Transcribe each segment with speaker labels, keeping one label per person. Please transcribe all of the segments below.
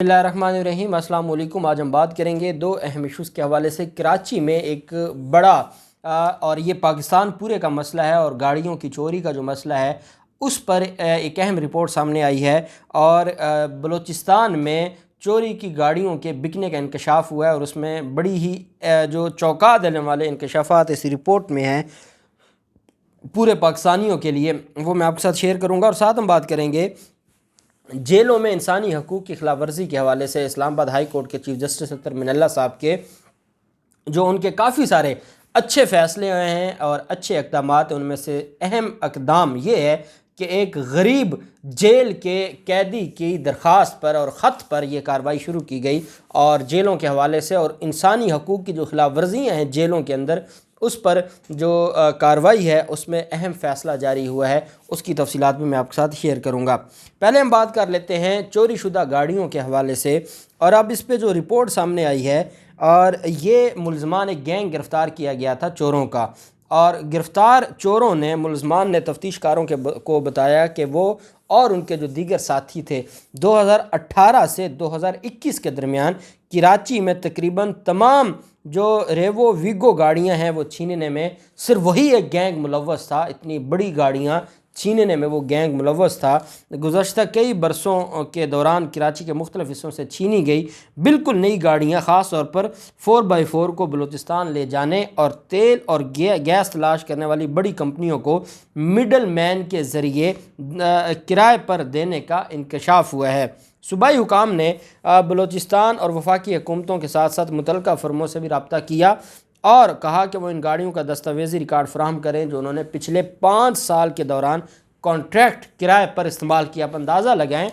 Speaker 1: बिस्मिल्लाहिर्रहमानिर्रहीम। अस्सलाम वालेकुम। आज हम बात करेंगे दो अहम इशूज़ के हवाले से। कराची में एक बड़ा और ये पाकिस्तान पूरे का मसला है और गाड़ियों की चोरी का जो मसला है उस पर एक अहम रिपोर्ट सामने आई है और बलूचिस्तान में चोरी की गाड़ियों के बिकने का इंकशाफ हुआ है और उसमें बड़ी ही जो चौंका देने वाले इंकशाफात इस रिपोर्ट में हैं पूरे पाकिस्तानियों के लिए, वो मैं आपके साथ शेयर करूँगा। और साथ हम बात करेंगे जेलों में इंसानी हकूक़ की खिलाफ वर्जी के हवाले से इस्लामाबाद हाई कोर्ट के चीफ जस्टिस अतर मिनल्ला साहब के जो उनके काफ़ी सारे अच्छे फ़ैसले हुए हैं और अच्छे इक़दामात। उनमें से अहम इक़दाम ये है कि एक गरीब जेल के कैदी की दरख्वास्त पर और ख़त पर यह कार्रवाई शुरू की गई और जेलों के हवाले से और इंसानी हकूक़ की जो खिलाफ वर्जियाँ हैं जेलों के अंदर उस पर जो कार्रवाई है उसमें अहम फ़ैसला जारी हुआ है। उसकी तफसीलात भी मैं आपके साथ शेयर करूँगा। पहले हम बात कर लेते हैं चोरी शुदा गाड़ियों के हवाले से। और अब इस पर जो रिपोर्ट सामने आई है और ये मुलज़मान एक गैंग गिरफ़्तार किया गया था चोरों का, और गिरफ़्तार चोरों ने मुलज़मान ने तफ्तीशकारों को बताया कि वो और उनके जो दीगर साथी थे 2018 से 2021 के दरमियान कराची में तकरीबन तमाम जो रेवो वीगो गाड़ियां हैं वो छीनने में सिर्फ वही एक गैंग मुलव्वस था। इतनी बड़ी गाड़ियां छीनने में वो गैंग मुलव्वस था। गुज़श्ता कई बरसों के दौरान कराची के मुख्तलिफ़ हिस्सों से छीनी गई बिल्कुल नई गाड़ियाँ ख़ास तौर पर 4x4 को बलूचिस्तान ले जाने और तेल और गैस तलाश करने वाली बड़ी कंपनियों को मिडल मैन के ज़रिए किराए पर देने का इंकशाफ हुआ है। सूबाई हुकाम ने बलूचिस्तान और वफाकी हुकूमतों के साथ साथ मुतल्लिका फर्मों से भी रब्ता किया और कहा कि वो इन गाड़ियों का दस्तावेज़ी रिकॉर्ड फराहम करें जो उन्होंने पिछले 5 साल के दौरान कॉन्ट्रैक्ट किराए पर इस्तेमाल किया। आप अंदाज़ा लगाएं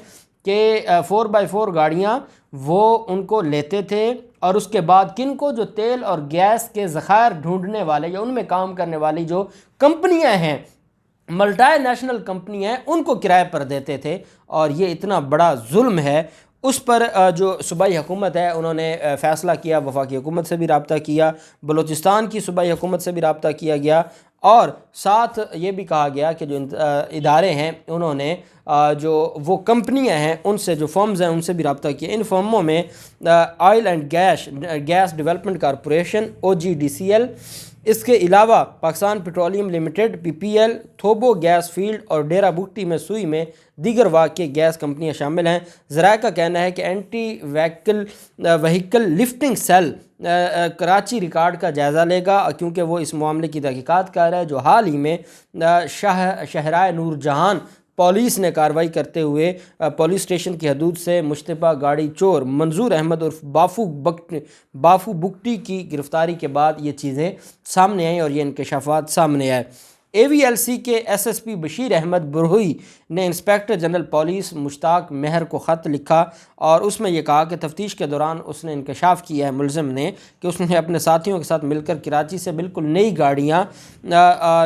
Speaker 1: कि 4x4 गाड़ियाँ वो उनको लेते थे और उसके बाद किन को जो तेल और गैस के ज़खायर ढूंढने वाले या उनमें काम करने वाली जो कंपनियाँ हैं मल्टी नेशनल कंपनी हैं उनको किराए पर देते थे। और ये इतना बड़ा जुल्म है। उस पर जो सूबाई हुकूमत है उन्होंने फ़ैसला किया, वफाकी हुकूमत से भी रब्ता किया, बलूचिस्तान की सूबाई हुकूमत से भी रब्ता किया गया और साथ ये भी कहा गया कि जो इदारे हैं उन्होंने जो वो कंपनियां हैं उनसे जो फर्म्स हैं उनसे भी रब्ता किया। इन फर्मों में oil and gas development corporation OGDCL, इसके अलावा पाकिस्तान पेट्रोलियम लिमिटेड PPL, थोबो गैस फील्ड और डेरा बुगटी में सुई में दीगर वाक़ई गैस कंपनियां शामिल हैं। ज़राए का कहना है कि anti vehicle lifting cell Karachi record का जायज़ा लेगा क्योंकि वो इस मामले की तहकीकात कर रहा है जो हाल ही में शहराए नूर जहान पुलिस ने कार्रवाई करते हुए पुलिस स्टेशन की हदूद से मुश्तबा गाड़ी चोर मंजूर अहमद और बाफू बुगटी की गिरफ़्तारी के बाद ये चीज़ें सामने आई और ये इंकशाफात सामने आए। AVLC के SSP बशीर अहमद बुरहुई ने इंस्पेक्टर जनरल पुलिस मुश्ताक मेहर को ख़त लिखा और उसमें यह कहा कि तफ्तीश के दौरान उसने इंकशाफ किया है मुलज़िम ने कि उसने अपने साथियों के साथ मिलकर कराची से बिल्कुल नई गाड़ियाँ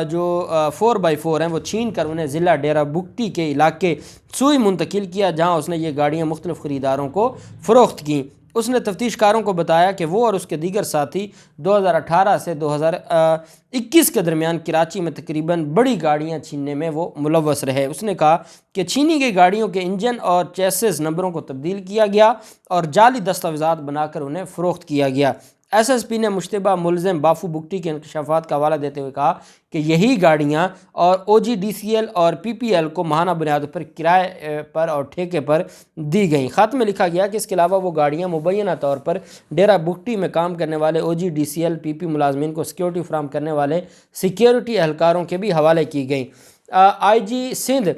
Speaker 1: जो 4x4 हैं वो छीन कर उन्हें ज़िला डेरा बुगटी के इलाके सुई मुंतकिल किया जहाँ उसने ये गाड़ियाँ मुख्तलिफ़ ख़रीदारों को फ़रोख्त की। उसने तफ्तीशकारों को बताया कि वो और उसके दीगर साथी 2018 से 2021 के दरमियान कराची में तकरीबन बड़ी गाड़ियां छीनने में वो मुलव्वस रहे। उसने कहा कि छीनी गई गाड़ियों के इंजन और चेसिस नंबरों को तब्दील किया गया और जाली दस्तावेज़ात बनाकर उन्हें फ़रोख्त किया गया। SSP ने मुश्तबा मुलज़िम बाफू बुगटी के इंकशाफात का हवाला देते हुए कहा कि यही गाड़ियाँ और OGDCL और PPL को माहाना बुनियाद पर किराए पर और ठेके पर दी गई। ख़त में लिखा गया कि इसके अलावा वो गाड़ियाँ मुबैना तौर पर डेरा बुगटी में काम करने वाले OGDCL PP मुलाजमीन को सिक्योरिटी फराहम करने वाले सिक्योरिटी एहलकारों के भी हवाले की गई। IG सिंध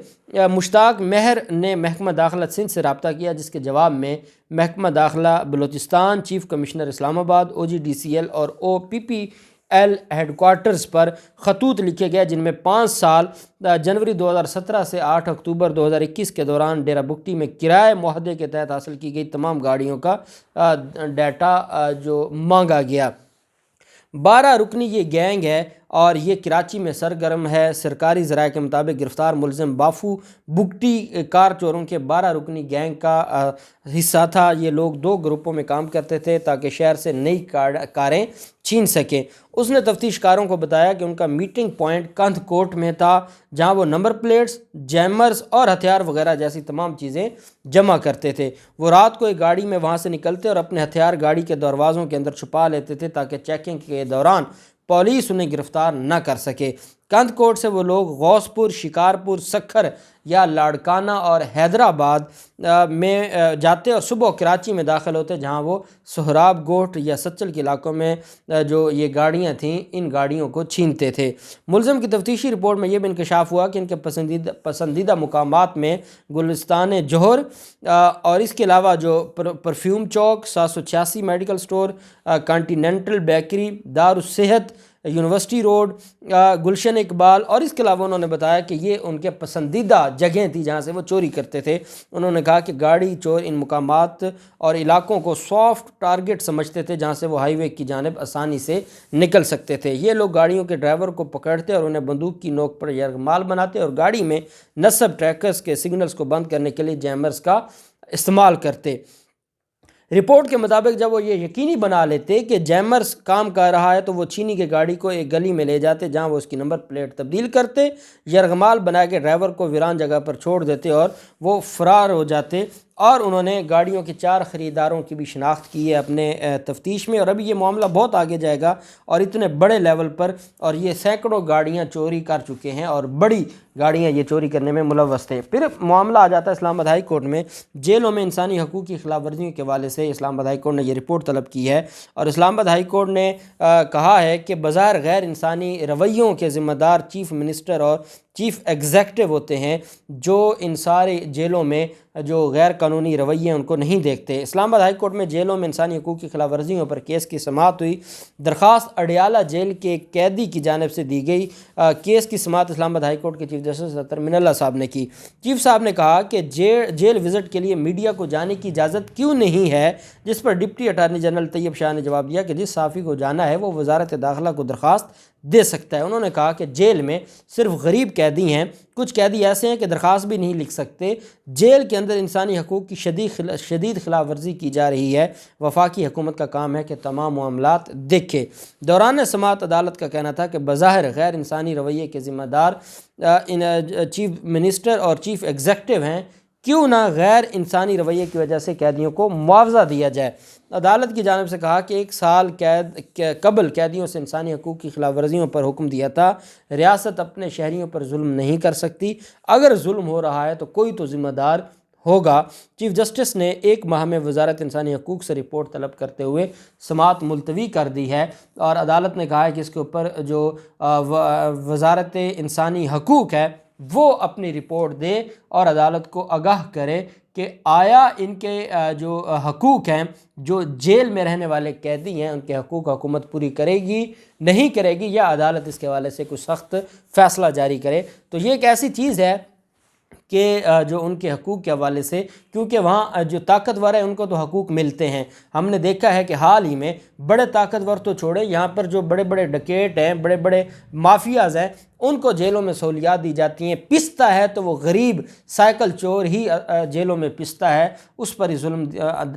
Speaker 1: मुश्ताक मेहर ने महकमा दाखिला सिंध से रब्ता किया जिसके जवाब में महकमा दाखिला Balochistan, chief commissioner Islamabad, OGDCL और OPPL हेडक्वार्टर्स पर खतूत लिखे गए जिनमें 5 साल जनवरी 2017 से 8 अक्टूबर 2021 के दौरान डेरा बुगटी में किराए मुआहदे के तहत हासिल की गई तमाम गाड़ियों का डाटा जो मांगा गया। 12 रुकनी ये गैंग है اور یہ کراچی میں سرگرم ہے۔ سرکاری ذرائع کے مطابق گرفتار ملزم بافو بگٹی کار چوروں کے 12 رکنی گینگ کا حصہ تھا۔ یہ لوگ 2 گروپوں میں کام کرتے تھے تاکہ شہر سے نئی کاریں چھین سکیں۔ اس نے تفتیش کاروں کو بتایا کہ ان کا میٹنگ پوائنٹ کندھ کوٹ میں تھا، جہاں وہ نمبر پلیٹس، جیمرز اور ہتھیار وغیرہ جیسی تمام چیزیں جمع کرتے تھے۔ وہ رات کو ایک گاڑی میں وہاں سے نکلتے اور اپنے ہتھیار گاڑی کے دروازوں کے اندر چھپا لیتے تھے تاکہ چیکنگ کے دوران پولیس انہیں گرفتار نہ کر سکے۔ کندھ کوٹ سے وہ لوگ غوث پور، شکارپور، سکھر یا لاڑکانہ اور حیدرآباد میں جاتے اور صبح کراچی میں داخل ہوتے، جہاں وہ سہراب گوٹھ یا سچل کے علاقوں میں جو یہ گاڑیاں تھیں ان گاڑیوں کو چھینتے تھے۔ ملزم کی تفتیشی رپورٹ میں یہ بھی انکشاف ہوا کہ ان کے پسندیدہ مقامات میں گلستان جوہر اور اس کے علاوہ جو perfume Chowk, 786 medical store, continental bakery, Darul Sehat, university road, Gulshan Iqbal, اور اس کے علاوہ انہوں نے بتایا کہ یہ ان کے پسندیدہ جگہیں تھیں جہاں سے وہ چوری کرتے تھے۔ انہوں نے کہا کہ گاڑی چور ان مقامات اور علاقوں کو سافٹ ٹارگٹ سمجھتے تھے جہاں سے وہ ہائی وے کی جانب آسانی سے نکل سکتے تھے۔ یہ لوگ گاڑیوں کے ڈرائیور کو پکڑتے اور انہیں بندوق کی نوک پر یرغمال بناتے اور گاڑی میں نصب ٹریکرز کے سگنلز کو بند کرنے کے لیے جیمرز کا استعمال کرتے۔ رپورٹ کے مطابق جب وہ یہ یقینی بنا لیتے کہ جیمرز کام کر رہا ہے تو وہ چھینی کے گاڑی کو ایک گلی میں لے جاتے جہاں وہ اس کی نمبر پلیٹ تبدیل کرتے، یرغمال بنا کے ڈرائیور کو ویران جگہ پر چھوڑ دیتے اور وہ فرار ہو جاتے۔ اور انہوں نے گاڑیوں کے 4 خریداروں کی بھی شناخت کی ہے اپنے تفتیش میں، اور ابھی یہ معاملہ بہت آگے جائے گا اور اتنے بڑے لیول پر، اور یہ سینکڑوں گاڑیاں چوری کر چکے ہیں اور بڑی گاڑیاں یہ چوری کرنے میں ملوث تھے۔ پھر معاملہ آ جاتا ہے اسلام آباد ہائی کورٹ میں۔ جیلوں میں انسانی حقوق کی خلاف ورزیوں کے حوالے سے اسلام آباد ہائی کورٹ نے یہ رپورٹ طلب کی ہے، اور اسلام آباد ہائی کورٹ نے کہا ہے کہ بظاہر غیر انسانی رویوں کے ذمہ دار چیف منسٹر اور چیف ایگزیکٹو ہوتے ہیں، جو ان سارے جیلوں میں جو غیر قانونی رویے ان کو نہیں دیکھتے۔ اسلام آباد ہائی کورٹ میں جیلوں میں انسانی حقوق کی خلاف ورزیوں پر کیس کی سماعت ہوئی۔ درخواست اڈیالہ جیل کے ایک قیدی کی جانب سے دی گئی۔ کیس کی سماعت اسلام آباد ہائی کورٹ کے چیف جسٹس ڈاکٹر من اللہ صاحب نے کی۔ چیف صاحب نے کہا کہ جیل وزٹ کے لیے میڈیا کو جانے کی اجازت کیوں نہیں ہے، جس پر ڈپٹی اٹارنی جنرل طیب شاہ نے جواب دیا کہ جس صحافی کو جانا ہے وہ وزارت داخلہ کو درخواست دے سکتا ہے۔ انہوں نے کہا کہ جیل میں صرف غریب قیدی ہیں، کچھ قیدی ایسے ہیں کہ درخواست بھی نہیں لکھ سکتے۔ جیل کے اندر انسانی حقوق کی شدید خلاف ورزی کی جا رہی ہے۔ وفاقی حکومت کا کام ہے کہ تمام معاملات دیکھے۔ دوران سماعت عدالت کا کہنا تھا کہ بظاہر غیر انسانی رویے کے ذمہ دار چیف منسٹر اور چیف ایگزیکٹو ہیں، کیوں نہ غیر انسانی رویے کی وجہ سے قیدیوں کو معاوضہ دیا جائے۔ عدالت کی جانب سے کہا کہ 1 سال قبل قیدیوں سے انسانی حقوق کی خلاف ورزیوں پر حکم دیا تھا۔ ریاست اپنے شہریوں پر ظلم نہیں کر سکتی، اگر ظلم ہو رہا ہے تو کوئی تو ذمہ دار ہوگا۔ چیف جسٹس نے 1 ماہ میں وزارت انسانی حقوق سے رپورٹ طلب کرتے ہوئے سماعت ملتوی کر دی ہے، اور عدالت نے کہا ہے کہ اس کے اوپر جو وزارت انسانی حقوق ہے وہ اپنی رپورٹ دے اور عدالت کو آگاہ کرے کہ آیا ان کے جو حقوق ہیں، جو جیل میں رہنے والے قیدی ہیں، ان کے حقوق حکومت پوری کرے گی نہیں کرے گی، یا عدالت اس کے حوالے سے کوئی سخت فیصلہ جاری کرے۔ تو یہ ایک ایسی چیز ہے کہ جو ان کے حقوق کے حوالے سے، کیونکہ وہاں جو طاقتور ہیں ان کو تو حقوق ملتے ہیں۔ ہم نے دیکھا ہے کہ حال ہی میں بڑے طاقتور تو چھوڑے، یہاں پر جو بڑے بڑے ڈکیٹ ہیں، بڑے بڑے مافیاز ہیں، ان کو جیلوں میں سہولیات دی جاتی ہیں۔ پستا ہے تو وہ غریب سائیکل چور ہی جیلوں میں پستا ہے، اس پر ہی ظلم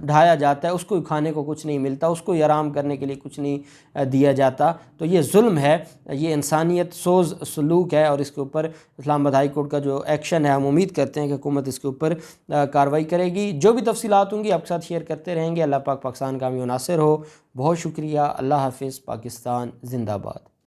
Speaker 1: ڈھایا جاتا ہے، اس کو کھانے کو کچھ نہیں ملتا، اس کو آرام کرنے کے لیے کچھ نہیں دیا جاتا۔ تو یہ ظلم ہے، یہ انسانیت سوز سلوک ہے، اور اس کے اوپر اسلام آباد ہائی کورٹ کا جو ایکشن ہے، ہم امید کرتے ہیں کہ حکومت اس کے اوپر کارروائی کرے گی۔ جو بھی تفصیلات ہوں گی آپ کے ساتھ شیئر کرتے رہیں گے۔ اللہ پاک پاکستان کا بھی ناصر ہو۔ بہت شکریہ۔ اللہ حافظ۔ پاکستان زندہ باد۔